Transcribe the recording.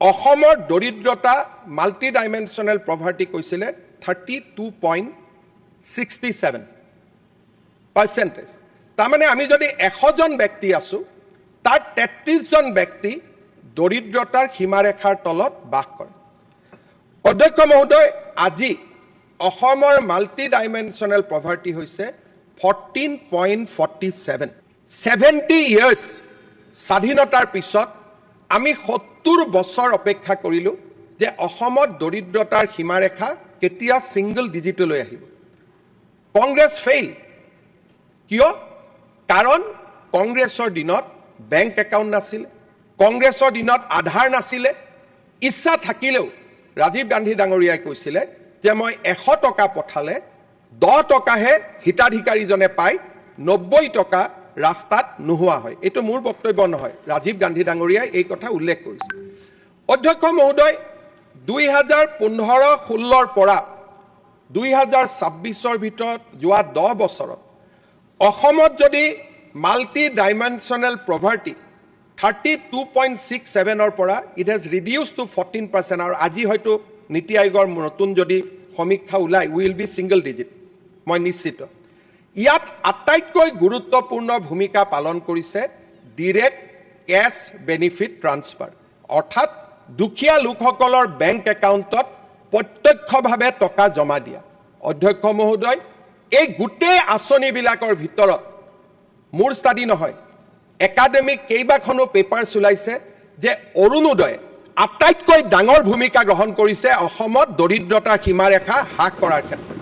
অসমৰ দৰিদ্ৰতা multi dimensional poverty কৈছিলে 32.67%। তাৰমানে আমি যদি 100 জন ব্যক্তি আছো তাৰ 33 জন ব্যক্তি দৰিদ্ৰতাৰ সীমাৰেখাৰ তলত বাস কৰে। অধ্যক্ষ মহোদয়, আজি অসমৰ মাল্টি ডাইমেনশ্যনেল পভাৰ্টি হৈছে 14.47। 70 ইয়াৰ্ছ স্বাধীনতাৰ পিছত আমি 70 বছৰ অপেক্ষা কৰিলো যে অসমত দৰিদ্ৰতাৰ সীমাৰেখা কেতিয়া সিঙ্গল ডিজিটলৈ আহিব। কংগ্ৰেছ ফেইল। কিয়? কাৰণ কংগ্ৰেছৰ দিনত বেংক একাউণ্ট নাছিল, কংগ্ৰেছৰ দিনত আধাৰ নাছিলে। ইচ্ছা থাকিলেও ৰাজীৱ গান্ধী ডাঙৰীয়াই কৈছিলে যে মই 100 টকা পঠালে 10 টকাহে হিতাধিকাৰীজনে পায়, 90 টকা ৰাস্তাত নোহোৱা হয়। এইটো মোৰ বক্তব্য নহয়, ৰাজীৱ গান্ধী ডাঙৰীয়াই এই কথা উল্লেখ কৰিছে। অধ্যক্ষ মহোদয়, 2015-16ৰ পৰা 2026ৰ ভিতৰত যোৱা 10 বছৰত অসমত যদি মাল্টি ডাইমেনশ্যনেল পভাৰ্টি 32.67ৰ পৰা ইট হেজ ৰিডিউচ টু 14%। আৰু আজি হয়তো নীতি আয়োগৰ নতুন যদি সমীক্ষা ওলাই উইল বি সিঙ্গল ডিজিট, মই নিশ্চিত। ইয়াত আটাইতকৈ গুৰুত্বপূৰ্ণ ভূমিকা পালন কৰিছে ডিৰেক্ট কেছ বেনিফিট ট্ৰান্সফাৰ, অৰ্থাৎ দুখীয়া লোকসকলৰ বেংক একাউণ্টত প্ৰত্যক্ষভাৱে টকা জমা দিয়া। অধ্যক্ষ মহোদয়, এই গোটেই আঁচনিবিলাকৰ ভিতৰত মোৰ ষ্টাডি নহয়, একাডেমিক কেইবাখনো পেপাৰ্ছ ওলাইছে যে অৰুণোদয়ে আটাইতকৈ ডাঙৰ ভূমিকা গ্ৰহণ কৰিছে অসমত দৰিদ্ৰতা সীমাৰেখা হ্ৰাস কৰাৰ ক্ষেত্ৰত।